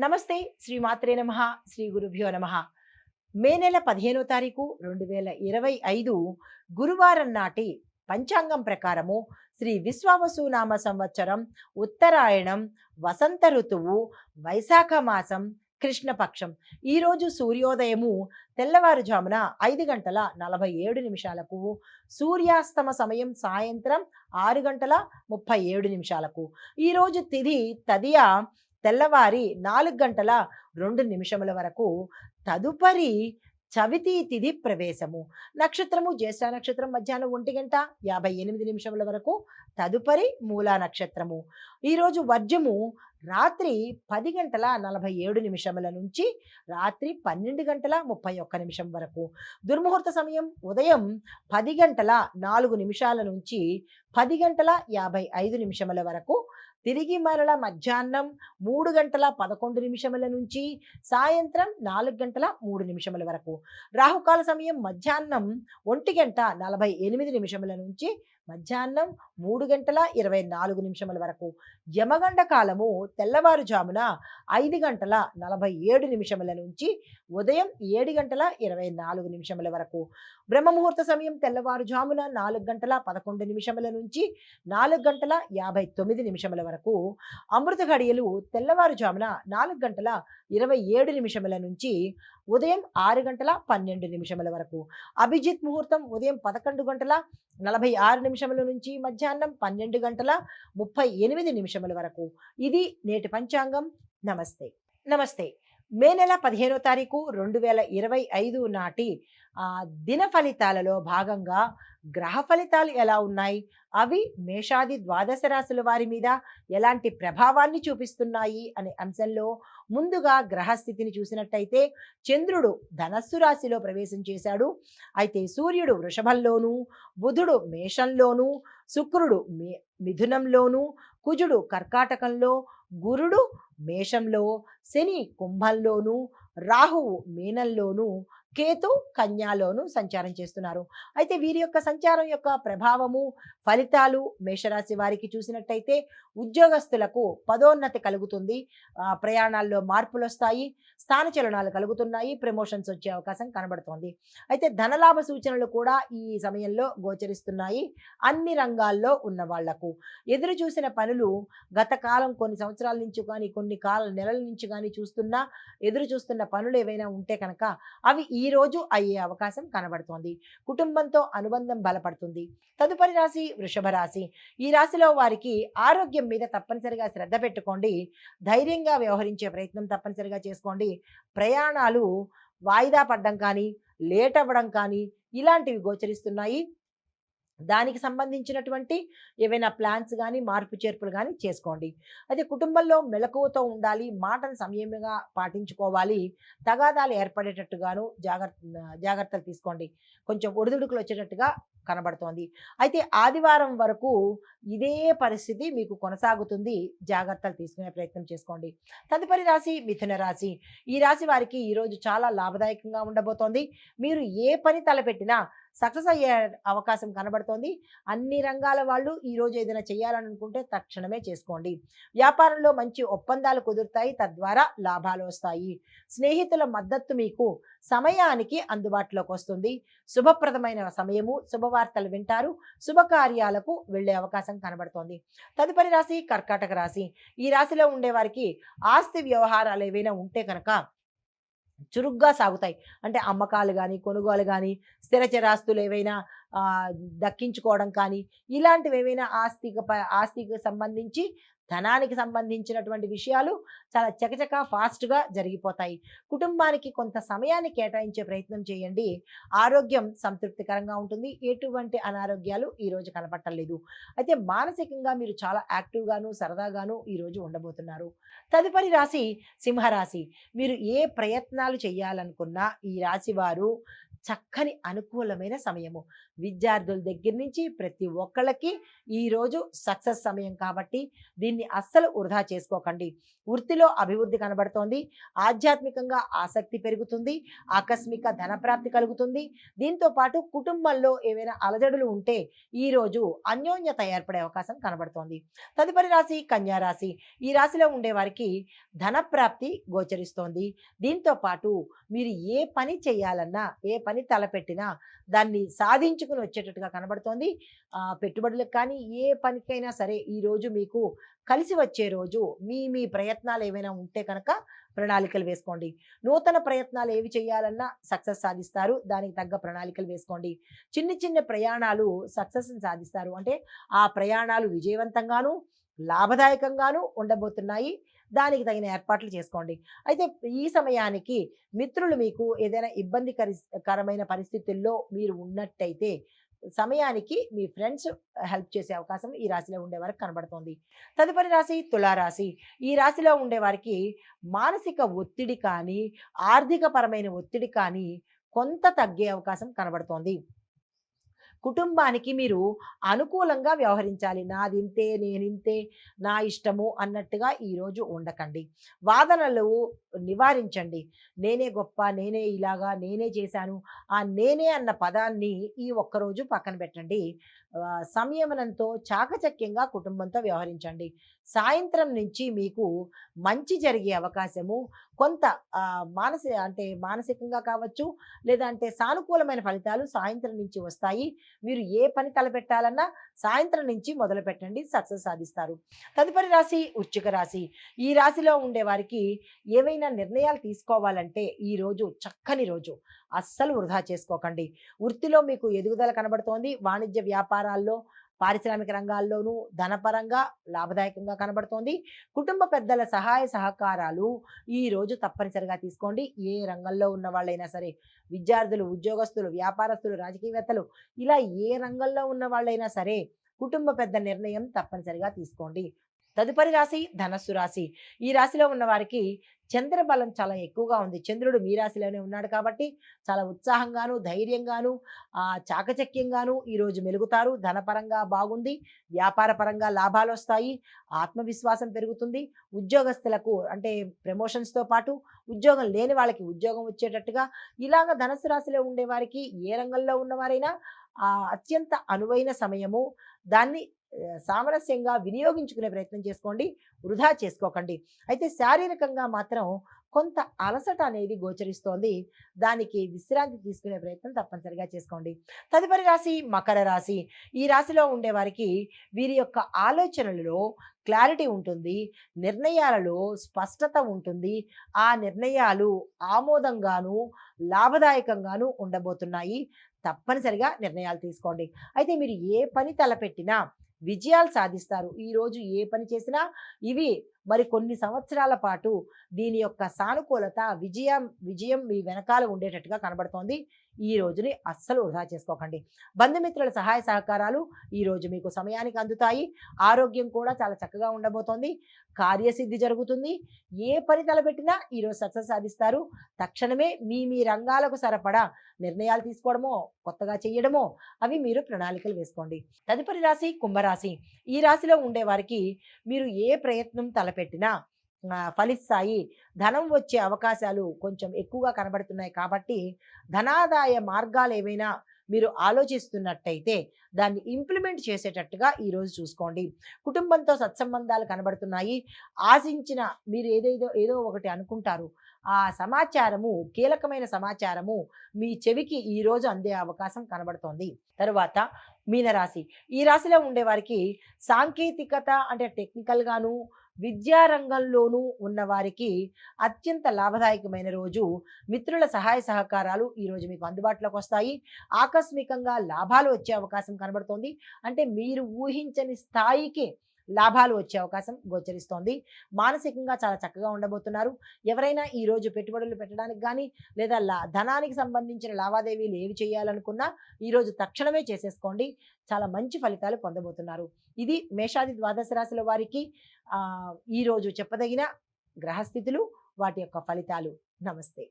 నమస్తే శ్రీ మాత్రే నమః శ్రీ గురుభ్యో నమః. మే నెల 15వ తారీఖు 2025 గురువారం నాటి పంచాంగం ప్రకారము శ్రీ విశ్వావసు నామ సంవత్సరం ఉత్తరాయణం వసంత ఋతువు వైశాఖ మాసం కృష్ణపక్షం. ఈరోజు సూర్యోదయము తెల్లవారుజామున 5 గంటల 47 నిమిషాలకు, సూర్యాస్తమ సమయం సాయంత్రం 6 గంటల 37 నిమిషాలకు. ఈరోజు తిథి తదియ తెల్లవారి 4 గంటల 2 నిమిషముల వరకు. తదుపరి చవితి తిథి ప్రవేశము. నక్షత్రము జ్యేష్ఠ నక్షత్రం మధ్యాహ్నం 1 గంట 58 నిమిషముల వరకు. తదుపరి మూలా నక్షత్రము. ఈరోజు వర్జము రాత్రి 10 గంటల 47 నిమిషముల నుంచి రాత్రి 12 గంటల 31 నిమిషం వరకు. దుర్ముహూర్త సమయం ఉదయం 10 గంటల 4 నిమిషాల నుంచి 10 గంటల 55 నిమిషముల వరకు. తిరిగి మరల మధ్యాహ్నం 3 గంటల 11 నిమిషముల నుంచి సాయంత్రం 4 గంటల 3 నిమిషముల వరకు. రాహుకాల సమయం మధ్యాహ్నం 1 గంట 48 నిమిషముల నుంచి మధ్యాహ్నం 3 గంటల 24 నిమిషముల వరకు. యమగండ కాలము తెల్లవారుజామున 5 గంటల 47 నిమిషముల నుంచి ఉదయం 7 గంటల 24 నిమిషముల వరకు. బ్రహ్మముహూర్త సమయం తెల్లవారుజామున 4 గంటల 11 నిమిషముల నుంచి 4 గంటల 59 నిమిషముల వరకు. అమృత ఘడియలు తెల్లవారుజామున 4 గంటల 27 నిమిషముల నుంచి ఉదయం 6 గంటల 12 నిమిషముల వరకు. అభిజిత్ ముహూర్తం ఉదయం 11 గంటల 46 నిమిషముల నుంచి మధ్యాహ్నం 12 గంటల 38 నిమిషముల వరకు. ఇది నేటి పంచాంగం. నమస్తే. నమస్తే. మే నెల 15వ తారీఖు 2025 నాటి దిన ఫలితాలలో భాగంగా గ్రహ ఫలితాలు ఎలా ఉన్నాయి, అవి మేషాది ద్వాదశ రాశుల వారి మీద ఎలాంటి ప్రభావాన్ని చూపిస్తున్నాయి అనే అంశంలో ముందుగా గ్రహస్థితిని చూసినట్టయితే చంద్రుడు ధనస్సు రాశిలో ప్రవేశం చేశాడు. అయితే సూర్యుడు వృషభంలోను, బుధుడు మేషంలోను, శుక్రుడు మిథునంలోను, కుజుడు కర్కాటకంలో, గురుడు మేషంలో, శని కుంభంలోను, రాహువు మీనంలోను, కేతు కన్యాలోను సంచారం చేస్తున్నారు. అయితే వీరి యొక్క సంచారం యొక్క ప్రభావము ఫలితాలు మేషరాశి వారికి చూసినట్టయితే ఉద్యోగస్తులకు పదోన్నతి కలుగుతుంది, ప్రయాణాల్లో మార్పులు వస్తాయి, స్థానచలనాలు కలుగుతున్నాయి, ప్రమోషన్స్ వచ్చే అవకాశం కనబడుతోంది. అయితే ధనలాభ సూచనలు కూడా ఈ సమయంలో గోచరిస్తున్నాయి. అన్ని రంగాల్లో ఉన్న వాళ్లకు ఎదురు చూసిన పనులు గత కాలం కొన్ని సంవత్సరాల నుంచి కానీ కొన్ని నెలల నుంచి కానీ ఎదురు చూస్తున్న పనులు ఏవైనా ఉంటే కనుక అవి ఈ రోజు అయ్యే అవకాశం కనబడుతోంది. కుటుంబంతో అనుబంధం బలపడుతుంది. తదుపరి రాశి వృషభ రాశి. ఈ రాశిలో వారికి ఆరోగ్యం మీద తప్పనిసరిగా శ్రద్ధ పెట్టుకోండి. ధైర్యంగా వ్యవహరించే ప్రయత్నం తప్పనిసరిగా చేసుకోండి. ప్రయాణాలు వాయిదా పడడం కానీ లేట్ అవ్వడం కానీ ఇలాంటివి గోచరిస్తున్నాయి. దానికి సంబంధించినటువంటి ఏవైనా ప్లాన్స్ కానీ మార్పు చేర్పులు కానీ చేసుకోండి. అయితే కుటుంబంలో మెలకువతో ఉండాలి, మాటను సంయమనంగా పాటించుకోవాలి. తగాదాలు ఏర్పడేటట్టుగాను జాగ్రత్తలు తీసుకోండి. కొంచెం ఒడిదుడుకులు వచ్చేటట్టుగా కనబడుతోంది. అయితే ఆదివారం వరకు ఇదే పరిస్థితి మీకు కొనసాగుతుంది. జాగ్రత్తలు తీసుకునే ప్రయత్నం చేసుకోండి. తదుపరి రాశి మిథున రాశి. ఈ రాశి వారికి ఈరోజు చాలా లాభదాయకంగా ఉండబోతోంది. మీరు ఏ పని తలపెట్టినా సక్సెస్ అయ్యే అవకాశం కనబడుతోంది. అన్ని రంగాల వాళ్ళు ఈరోజు ఏదైనా చేయాలని అనుకుంటే తక్షణమే చేసుకోండి. వ్యాపారంలో మంచి ఒప్పందాలు కుదురుతాయి, తద్వారా లాభాలు వస్తాయి. స్నేహితుల మద్దతు మీకు సమయానికి అందుబాటులోకి వస్తుంది. శుభప్రదమైన సమయము, శుభవార్తలు వింటారు, శుభకార్యాలకు వెళ్ళే అవకాశం కనబడుతోంది. తదుపరి రాశి కర్కాటక రాశి. ఈ రాశిలో ఉండే వారికి ఆస్తి వ్యవహారాలు ఏవైనా ఉంటే కనుక చురుగ్గా సాగుతాయి. అంటే అమ్మకాలు కానీ కొనుగోలు కానీ స్థిరచరాస్తులు ఏవైనా దక్కించుకోవడం కానీ ఇలాంటివి ఏవైనా ఆస్తికి సంబంధించి ధనానికి సంబంధించినటువంటి విషయాలు చాలా చకచక ఫాస్ట్గా జరిగిపోతాయి. కుటుంబానికి కొంత సమయాన్ని కేటాయించే ప్రయత్నం చేయండి. ఆరోగ్యం సంతృప్తికరంగా ఉంటుంది. ఎటువంటి అనారోగ్యాలు ఈరోజు కనపట్టలేదు. అయితే మానసికంగా మీరు చాలా యాక్టివ్గాను సరదాగాను ఈరోజు ఉండబోతున్నారు. తదుపరి రాశి సింహరాశి. మీరు ఏ ప్రయత్నాలు చేయాలనుకున్నా ఈ రాశి వారు చక్కని అనుకూలమైన సమయము. విద్యార్థుల దగ్గర నుంచి ప్రతి ఒక్కళ్ళకి ఈరోజు సక్సెస్ సమయం కాబట్టి దీన్ని అస్సలు వృధా చేసుకోకండి. వృత్తిలో అభివృద్ధి కనబడుతోంది. ఆధ్యాత్మికంగా ఆసక్తి పెరుగుతుంది. ఆకస్మిక ధనప్రాప్తి కలుగుతుంది. దీంతో పాటు కుటుంబంలో ఏవైనా అలజడులు ఉంటే ఈరోజు అన్యోన్యత ఏర్పడే అవకాశం కనబడుతోంది. తదుపరి రాశి కన్యా రాశి. ఈ రాశిలో ఉండే వారికి ధనప్రాప్తి గోచరిస్తోంది. దీంతో పాటు మీరు ఏ పని చేయాలన్నా, ఏ పని తలపెట్టినా దాన్ని సాధించుకుని వచ్చేటట్టుగా కనబడుతోంది. పెట్టుబడులకు కానీ, ఏ పనికైనా సరే ఈరోజు మీకు కలిసి వచ్చే రోజు. మీ ప్రయత్నాలు ఏవైనా ఉంటే కనుక ప్రణాళికలు వేసుకోండి. నూతన ప్రయత్నాలు ఏవి చేయాలన్నా సక్సెస్ సాధిస్తారు. దానికి తగ్గ ప్రణాళికలు వేసుకోండి. చిన్న చిన్న ప్రయాణాలు సక్సెస్‌ని సాధిస్తారు. అంటే ఆ ప్రయాణాలు విజయవంతంగాను, లాభదాయకంగాను ఉండబోతున్నాయి. దానికి తగిన ఏర్పాట్లు చేసుకోండి. అయితే ఈ సమయానికి మిత్రులు మీకు ఏదైనా కరమైన పరిస్థితుల్లో మీరు ఉన్నట్టయితే సమయానికి మీ ఫ్రెండ్స్ హెల్ప్ చేసే అవకాశం ఈ రాశిలో ఉండేవారికి కనబడుతోంది. తదుపరి రాశి తులారాశి. ఈ రాశిలో ఉండేవారికి మానసిక ఒత్తిడి కానీ, ఆర్థిక పరమైన ఒత్తిడి కానీ కొంత తగ్గే అవకాశం కనబడుతోంది. కుటుంబానికి మీరు అనుకూలంగా వ్యవహరించాలి. నాదింతే, నేనింతే, నా ఇష్టము అన్నట్టుగా ఈరోజు ఉండకండి. వాదనలు నివారించండి. నేనే గొప్ప, నేనే ఇలాగా, నేనే చేశాను. ఆ నేనే అన్న పదాన్ని ఈ ఒక్కరోజు పక్కన పెట్టండి. సంయమనంతో చాకచక్యంగా కుటుంబంతో వ్యవహరించండి. సాయంత్రం నుంచి మీకు మంచి జరిగే అవకాశము కొంత అంటే మానసికంగా కావచ్చు, లేదంటే సానుకూలమైన ఫలితాలు సాయంత్రం నుంచి వస్తాయి. మీరు ఏ పని తలపెట్టాలన్నా సాయంత్రం నుంచి మొదలుపెట్టండి. సక్సెస్ సాధిస్తారు. తదుపరి రాశి వృశ్చిక రాశి. ఈ రాశిలో ఉండే వారికి ఏవైనా నిర్ణయాలు తీసుకోవాలంటే ఈరోజు చక్కని రోజు. అస్సలు వృధా చేసుకోకండి. వృత్తిలో మీకు ఎదుగుదల కనబడుతోంది. వాణిజ్య వ్యాపారాల్లో, పారిశ్రామిక రంగాల్లోనూ ధనపరంగా లాభదాయకంగా కనబడుతోంది. కుటుంబ పెద్దల సహాయ సహకారాలు ఈరోజు తప్పనిసరిగా తీసుకోండి. ఏ రంగంలో ఉన్న వాళ్ళైనా సరే, విద్యార్థులు, ఉద్యోగస్తులు, వ్యాపారస్తులు, రాజకీయవేత్తలు, ఇలా ఏ రంగంలో ఉన్న వాళ్ళైనా సరే కుటుంబ పెద్ద నిర్ణయం తప్పనిసరిగా తీసుకోండి. తదుపరి రాశి ధనస్సు రాశి. ఈ రాశిలో ఉన్న వారికి చంద్రబలం చాలా ఎక్కువగా ఉంది. చంద్రుడు మీ రాశిలోనే ఉన్నాడు కాబట్టి చాలా ఉత్సాహంగాను, ధైర్యంగాను, చాకచక్యంగాను ఈరోజు మెలుగుతారు. ధనపరంగా బాగుంది. వ్యాపార పరంగా లాభాలొస్తాయి. ఆత్మవిశ్వాసం పెరుగుతుంది. ఉద్యోగస్తులకు అంటే ప్రమోషన్స్‌తో పాటు ఉద్యోగం లేని వాళ్ళకి ఉద్యోగం వచ్చేటట్టుగా ఇలాగ ధనుస్సు రాశిలో ఉండేవారికి ఏ రంగంలో ఉన్నవారైనా అత్యంత అనువైన సమయము. దాన్ని సామరస్యంగా వినియోగించుకునే ప్రయత్నం చేసుకోండి. వృధా చేసుకోకండి. అయితే శారీరకంగా మాత్రం కొంత అలసట అనేది గోచరిస్తోంది. దానికి విశ్రాంతి తీసుకునే ప్రయత్నం తప్పనిసరిగా చేసుకోండి. తదుపరి రాశి మకర రాశి. ఈ రాశిలో ఉండేవారికి వీరి యొక్క ఆలోచనలలో క్లారిటీ ఉంటుంది. నిర్ణయాలలో స్పష్టత ఉంటుంది. ఆ నిర్ణయాలు ఆమోదంగాను, లాభదాయకంగాను ఉండబోతున్నాయి. తప్పనిసరిగా నిర్ణయాలు తీసుకోండి. అయితే మీరు ఏ పని తలపెట్టినా విజయాలు సాధిస్తారు. ఈరోజు ఏ పని చేసినా ఇవి మరి కొన్ని సంవత్సరాల పాటు దీని యొక్క సానుకూలత, విజయం మీ వెనకాల ఉండేటట్టుగా కనబడుతోంది. ఈ రోజుని అస్సలు వృధా చేసుకోకండి. బంధుమిత్రుల సహాయ సహకారాలు ఈరోజు మీకు సమయానికి అందుతాయి. ఆరోగ్యం కూడా చాలా చక్కగా ఉండబోతోంది. కార్యసిద్ధి జరుగుతుంది. ఏ పని తలపెట్టినా ఈరోజు సక్సెస్ సాధిస్తారు. తక్షణమే మీ రంగాలకు సరిపడా నిర్ణయాలు తీసుకోవడమో, కొత్తగా చేయడమో అవి మీరు ప్రణాళికలు వేసుకోండి. తదుపరి రాశి కుంభరాశి. ఈ రాశిలో ఉండే వారికి మీరు ఏ ప్రయత్నం తలపెట్టినా ఫలిస్తాయి. ధనం వచ్చే అవకాశాలు కొంచెం ఎక్కువగా కనబడుతున్నాయి కాబట్టి ధనాదాయ మార్గాలు ఏవైనా మీరు ఆలోచిస్తున్నట్టయితే దాన్ని ఇంప్లిమెంట్ చేసేటట్టుగా ఈరోజు చూసుకోండి. కుటుంబంతో సత్సంబంధాలు కనబడుతున్నాయి. ఆశించిన మీరు ఏదో ఒకటి అనుకుంటారు. ఆ సమాచారము, కీలకమైన సమాచారము మీ చెవికి ఈరోజు అందే అవకాశం కనబడుతోంది. తరువాత మీనరాశి. ఈ రాశిలో ఉండేవారికి సాంకేతికత అంటే టెక్నికల్గాను, విద్యారంగంలోనూ ఉన్నవారికి అత్యంత లాభదాయకమైన రోజు. మిత్రుల సహాయ సహకారాలు ఈరోజు మీకు అందుబాటులోకి వస్తాయి. ఆకస్మికంగా లాభాలు వచ్చే అవకాశం కనబడుతోంది. అంటే మీరు ఊహించని స్థాయికి లాభాలు వచ్చే అవకాశం గోచరిస్తోంది. మానసికంగా చాలా చక్కగా ఉండబోతున్నారు. ఎవరైనా ఈరోజు పెట్టుబడులు పెట్టడానికి కానీ లేదా ధనానికి సంబంధించిన లావాదేవీలు ఏవి చేయాలనుకున్నా ఈరోజు తక్షణమే చేసేసుకోండి. చాలా మంచి ఫలితాలు పొందబోతున్నారు. ఇది మేషాది ద్వాదశ రాశుల వారికి ఈరోజు చెప్పదగిన గ్రహస్థితులు, వాటి యొక్క ఫలితాలు. నమస్తే.